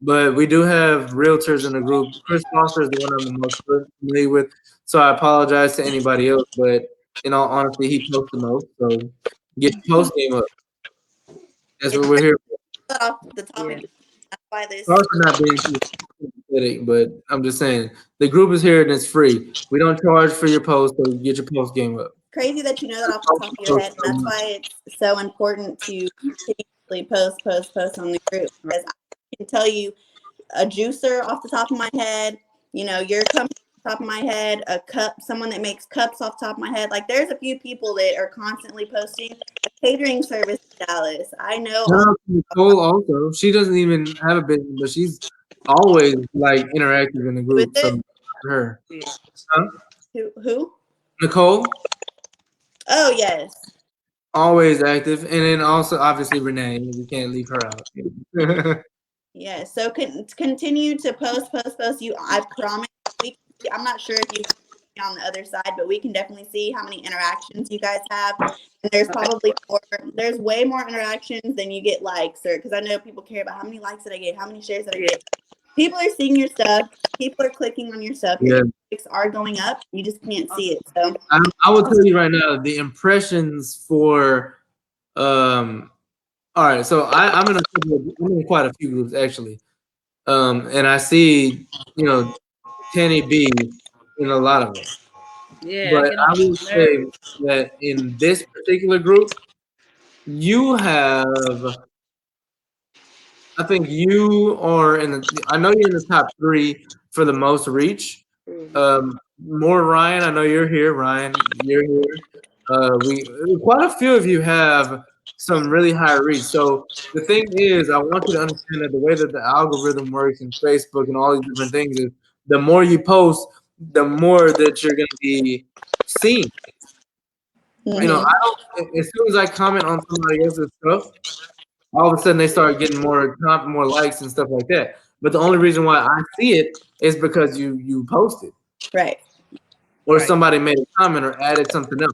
but we do have realtors in the group. Chris Foster is the one I'm the most familiar with, so I apologize to anybody else. But in all honesty, he posts the most, so get your post game up. That's what It's we're here for. off the Yeah. topic. That's why this Sorry for not being too sympathetic, but I'm just saying the group is here and it's free. We don't charge for your post, so get your post game up. crazy that you know that off the top of your head. That's why it's so important to continuously post on the group. Because I can tell you a juicer off the top of my head, you know, your company off the top of my head, a cup, someone that makes cups off the top of my head. Like there's a few people that are constantly posting. A catering service in Dallas. I know Shout out to Nicole also. She doesn't even have a business, but she's always like interactive in the with group. it. So for her. Yeah. Huh? Who? Nicole, Oh yes. always active. And then also obviously Renee. We can't leave her out. Yeah, so continue to post. You, I promise. I'm not sure if you can on the other side, but we can definitely see how many interactions you guys have. And there's probably more. There's way more interactions than you get likes, or because I know people care about how many likes did I get, how many shares did I get. People are seeing your stuff. People are clicking on your stuff. Your likes are going up. You just can't see it. So I will tell you right now, the impressions for all right, so I'm in quite a few groups actually. And I see, Tani Bee in a lot of them. Yeah, I But get on I will my say nerves. that in this particular group, you have, I think you are I know you're in the top 3 for the most reach. More Ryan, I know you're here. Ryan, you're here. We quite a few of you have some really high reach. So the thing is, I want you to understand that the way that the algorithm works in Facebook and all these different things is the more you post, the more that you're going to be seen. I don't. As soon as I comment on somebody else's stuff, all of a sudden they start getting more likes and stuff like that. But the only reason why I see it is because you posted. right. Or somebody made a comment or added something else.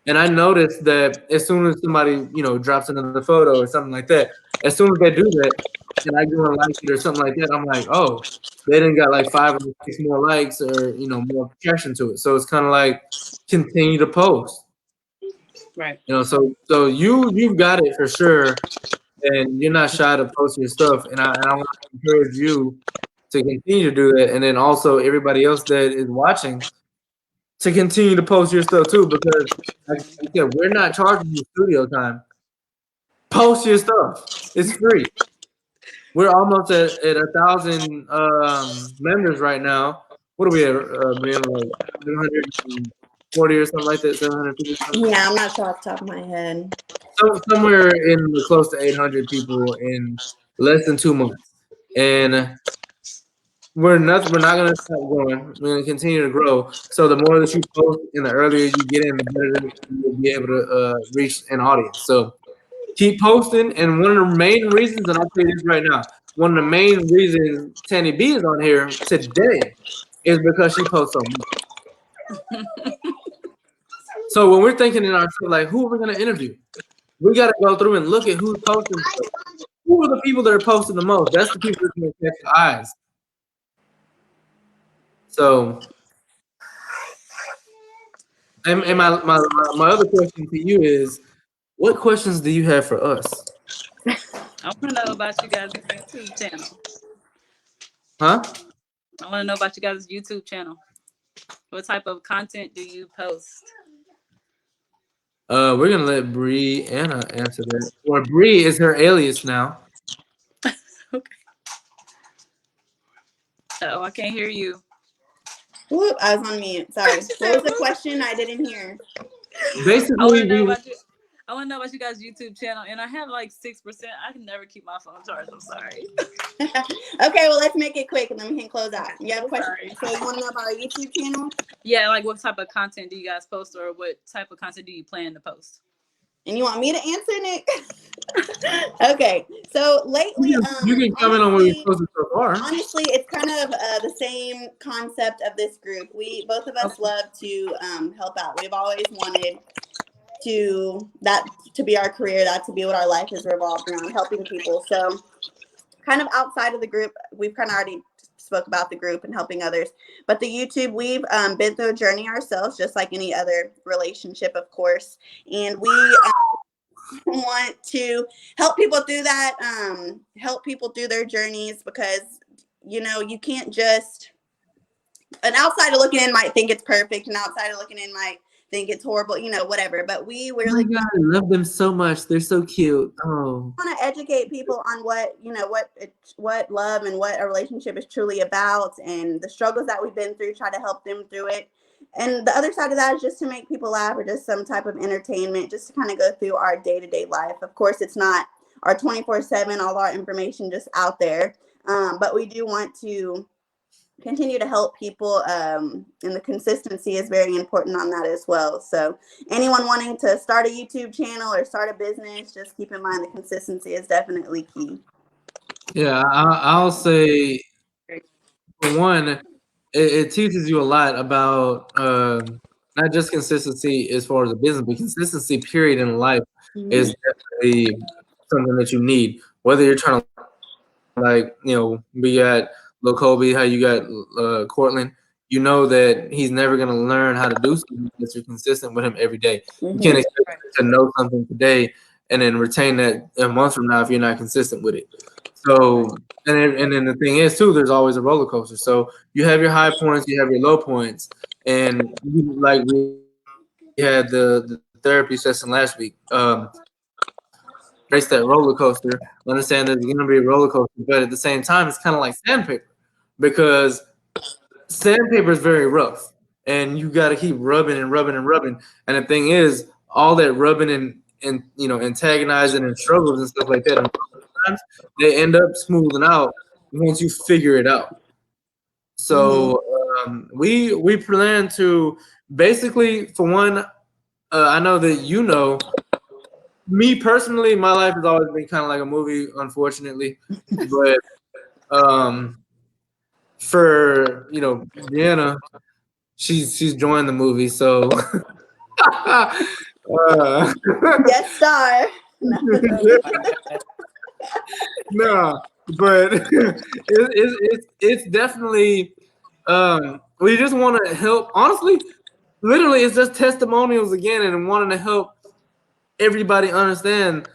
And I noticed that as soon as somebody, drops another photo or something like that, as soon as they do that, and I go and like it or something like that, I'm like, oh, they didn't got like 5 or 6 more likes or more traction to it. So it's kind of like continue to post. Right. So you've got it for sure, and you're not shy to post your stuff. And I want to encourage you to continue to do that, and then also everybody else that is watching to continue to post your stuff too, because like I said, we're not charging you studio time. Post your stuff. It's free. We're almost at 1,000 members right now. What are we at, Brianna? Like 740 or something like that, 750 something? Yeah, I'm not sure off the top of my head. So somewhere in the close to 800 people in less than 2 months. And we're not gonna stop growing. We're gonna continue to grow. So the more that you post and the earlier you get in, the better you'll be able to reach an audience. So keep posting. And one of the main reasons, and I'll tell you this right now, one of the main reasons Tani Bee is on here today is because she posts so much. So when we're thinking in our like, who are we gonna interview? We gotta go through and look at who's posting stuff. Who are the people that are posting the most? That's the people that can catch the eyes. So, and my other question to you is, what questions do you have for us? I want to know about you guys' YouTube channel. Huh? I want to know about you guys' YouTube channel. What type of content do you post? We're gonna let Brianna answer that. Or Bree is her alias now. Okay. Oh, I can't hear you. Whoop, I was on mute. Sorry. What was the question? I didn't hear. Basically, I want to know about you guys' YouTube channel, and I have like 6%. I can never keep my phone charged. I'm sorry. Okay, well, let's make it quick, and then we can close out. You have a question? So you want to know about our YouTube channel? Yeah, like what type of content do you guys post, or what type of content do you plan to post? And you want me to answer, Nick? Okay, so lately, you can comment on what we posted so far. Honestly, it's kind of the same concept of this group. We both of us love to help out. We've always wanted to be our career, that to be what our life is revolved around, helping people. So kind of outside of the group, we've kind of already spoke about the group and helping others. But the YouTube, we've been through a journey ourselves, just like any other relationship, of course. And we want to help people through that, help people through their journeys, because, you know, you can't just, an outsider looking in might think it's perfect, an outsider looking in might think it's horrible, you know, whatever. But we really God, I love them so much. They're so cute. Oh, want to educate people on what, you know, what love and what a relationship is truly about, and the struggles that we've been through, try to help them through it. And the other side of that is just to make people laugh, or just some type of entertainment, just to kind of go through our day-to-day life. Of course, it's not our 24/7, all our information just out there, but we do want to continue to help people, and the consistency is very important on that as well. So anyone wanting to start a YouTube channel or start a business, just keep in mind the consistency is definitely key. yeah. I'll say, for one, it teaches you a lot about not just consistency as far as a business, but consistency period in life is definitely something that you need. Whether you're trying to, like, you know, we got Lil Kobe, how you got Cortland, you know that he's never going to learn how to do something unless you're consistent with him every day. You can't expect to know something today and then retain that a month from now if you're not consistent with it. So, and then the thing is too, there's always a roller coaster. So you have your high points, you have your low points, and like we had the therapy session last week. Race that roller coaster. Understand there's going to be a roller coaster, but at the same time, it's kind of like sandpaper, because sandpaper is very rough, and you got to keep rubbing and rubbing and rubbing. And the thing is, all that rubbing and you know, antagonizing and struggles and stuff like that, and sometimes they end up smoothing out once you figure it out. So we plan to basically, for one, I know that, you know, me personally, my life has always been kind of like a movie, unfortunately. But for, you know, Deanna, she's joined the movie, so Yes, star. no, but it's definitely we just want to help. Honestly, literally, it's just testimonials again, and wanting to help everybody understand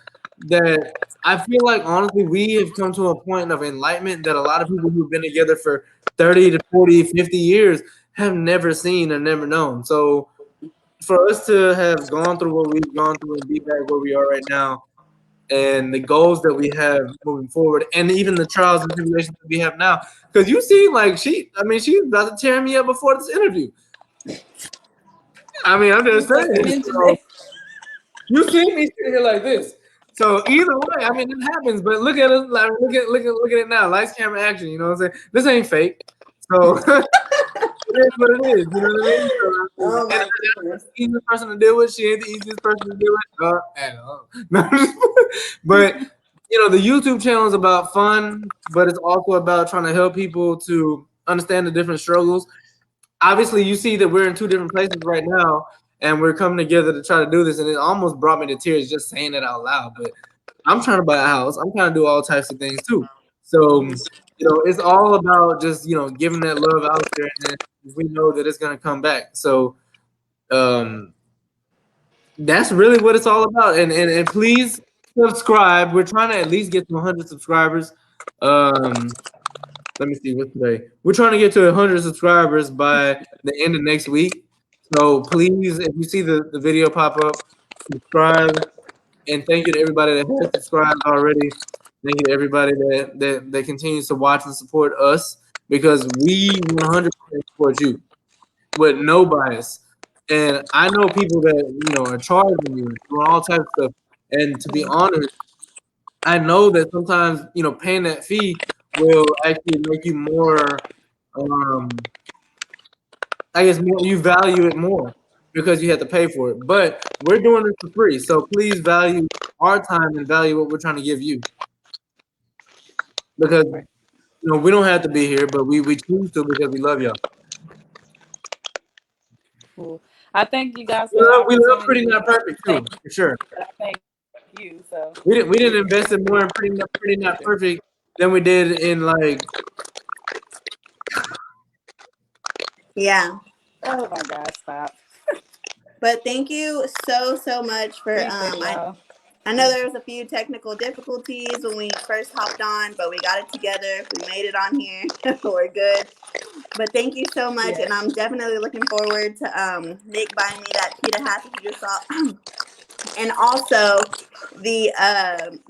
that. I feel like, honestly, we have come to a point of enlightenment that a lot of people who've been together for 30 to 40, 50 years have never seen or never known. So for us to have gone through what we've gone through and be back where we are right now, and the goals that we have moving forward, and even the trials and tribulations that we have now, because you see, like, she's about to tear me up before this interview. I mean, I'm just saying. So, you see me sitting here like this. So either way, I mean, it happens. But look at it, like, look at it now. Lights, camera, action. You know what I'm saying? This ain't fake. So it is what it is. You know what I mean? So, Oh my and goodness. the easiest person to deal with. She ain't the easiest person to deal with. At all. But you know, the YouTube channel is about fun, but it's also about trying to help people to understand the different struggles. Obviously, you see that we're in two different places right now, and we're coming together to try to do this, and it almost brought me to tears just saying it out loud. But I'm trying to buy a house. I'm trying to do all types of things too. So, you know, it's all about just, you know, giving that love out there, and then we know that it's gonna come back. So, that's really what it's all about. And please subscribe. We're trying to at least get to 100 subscribers. Let me see, what's today? We're trying to get to 100 subscribers by the end of next week. So please, if you see the video pop up, subscribe. And thank you to everybody that has subscribed already. Thank you to everybody that continues to watch and support us, because we 100% support you with no bias. And I know people that, you know, are charging you for all types of stuff. And to be honest, I know that sometimes, you know, paying that fee will actually make you more, I guess, more, you value it more because you have to pay for it. But we're doing this for free, so please value our time and value what we're trying to give you. Because, you know, we don't have to be here, but we choose to because we love y'all. Cool. I thank you guys. We love Pretty Not Perfect too, for sure. I thank you. So We didn't invest in more in Pretty Not Perfect than we did in like. Yeah. Oh my God, stop. But thank you so much for Appreciate y'all. I know there was a few technical difficulties when we first hopped on, but we got it together. We made it on here. We're good. But thank you so much, Yeah. and I'm definitely looking forward to Nick buying me that pita hat that you just saw, and also the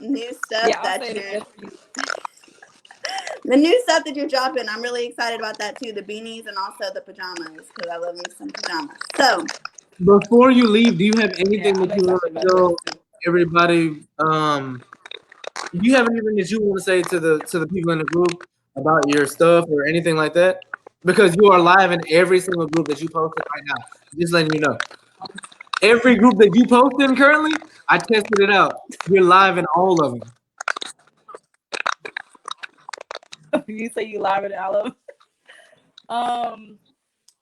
new stuff Yeah, I'll that say you're this. the new stuff that you're dropping. I'm really excited about that too. The beanies and also the pajamas because I love me some pajamas. So Before you leave, do you have anything Yeah, I'm that you want excited to about tell that too. everybody? Do you have anything that you want to say to the people in the group about your stuff or anything like that? Because you are live in every single group that you posted right now. Just letting you know. Every group that you post in currently, I tested it out. You're live in all of them. You say you live it all of.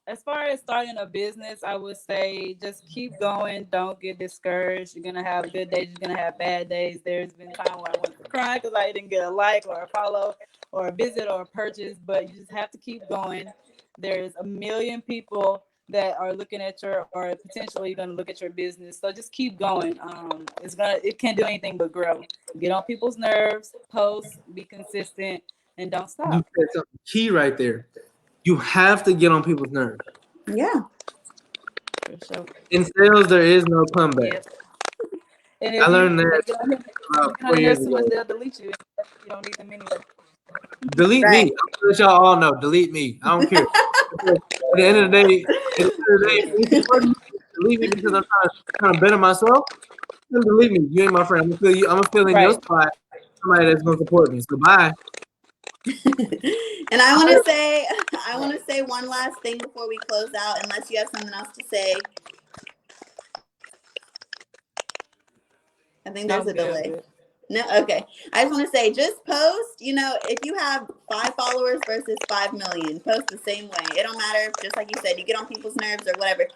As far as starting a business, I would say just keep going. Don't get discouraged. You're gonna have good days. You're gonna have bad days. There's been time where I went to cry because I didn't get a like or a follow or a visit or a purchase. But you just have to keep going. There's a million people that are looking at your or potentially going to look at your business. So just keep going. It can't do anything but grow. Get on people's nerves. Post. Be consistent and don't You stop. said something key right there. You have to get on people's nerves. yeah, For sure. In sales, there is no comeback. Yes. And I if learned they that get on here, about get on 4 the years nerves too much, ago. they'll delete you. You don't need them anyway. Delete me. right. I'm gonna let y'all all know. Delete me. I don't care. At the end of the day, if you support me, delete me because I'm trying to better myself. Then delete me. You ain't my friend. I'm gonna fill in your Right. spot. Somebody that's gonna support me. So bye. And I want to say one last thing before we close out, unless you have something else to say. I think there's I'm a good. I'm delay. good. No, okay. I just want to say, just post. You know, if you have 5 followers versus 5 million, post the same way. It don't matter. Just like you said, you get on people's nerves or whatever.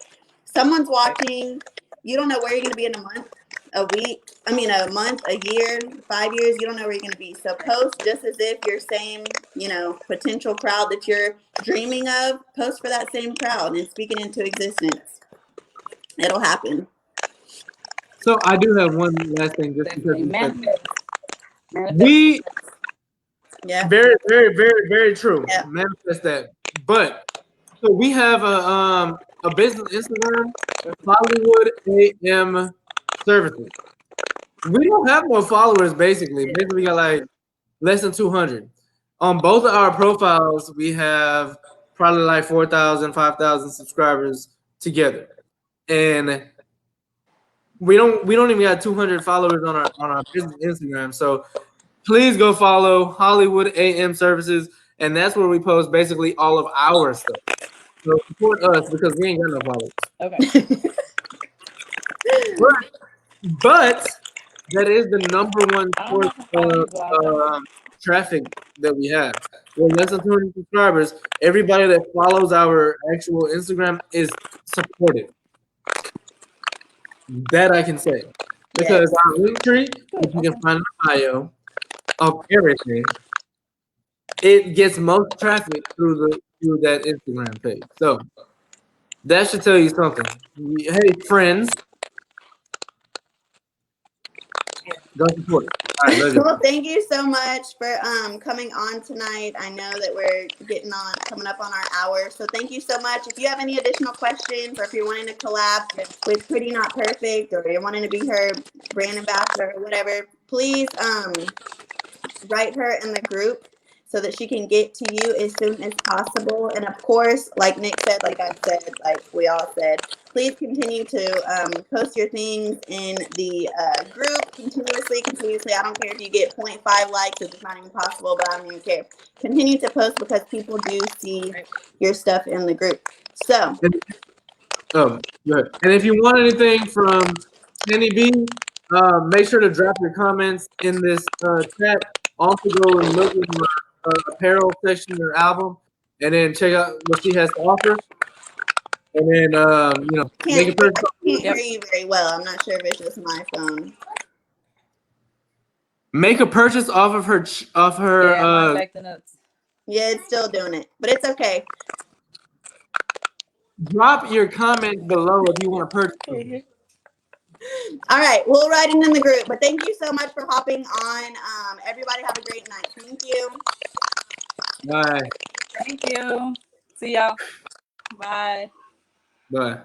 Someone's watching. You don't know where you're going to be in a month, a week. I mean, a month, a year, 5 years. You don't know where you're going to be. So post just as if your same, potential crowd that you're dreaming of. Post for that same crowd and speak it into existence. It'll happen. So I do have one last thing, just because Definitely. you said Manifest. we Yeah. very, very, very, very true. Yeah. Manifest that. But so we have a business Instagram, HollyWood AM Services. We don't have no followers basically. Basically, we got like less than 200. On both of our profiles, we have probably like 4,000, 5,000 subscribers together, and we don't even got 200 followers on our business Instagram. So please go follow HollyWood AM Services, and that's where we post basically all of our stuff. So support us because we ain't got no followers. Okay. But that is the number one I don't source know how you go out there. of traffic that we have. We're less than 200 subscribers. Everybody that follows our actual Instagram is supportive. That I can say. Because Yes. our link tree, which you can find in the bio of everything, it gets most traffic through that Instagram page. So that should tell you something. Hey friends, go support it. All right, love you. Well, thank you so much for coming on tonight. I know that we're coming up on our hour. So thank you so much. If you have any additional questions or if you're wanting to collab with Pretty Not Perfect or you're wanting to be her brand ambassador or whatever, please write her in the group so that she can get to you as soon as possible. And of course, like Nick said, like I said, like we all said, please continue to post your things in the group continuously. I don't care if you get 0.5 likes, it's not even possible, but I don't even care. Continue to post because people do see your stuff in the group. So, Good. And if you want anything from Tani Bee, make sure to drop your comments in this chat. Also, go and look at my apparel section or album, and then check out what she has to offer. And then, make a I purchase. can't hear you very well. I'm not sure if it's just my phone. Make a purchase off of her Yeah, mine's acting up. Yeah, it's still doing it, but it's okay. Drop your comment below if you want to purchase. All right, we'll write it in the group. But thank you so much for hopping on. Everybody have a great night. Thank you. Bye. Thank you. See y'all. Bye. Bye.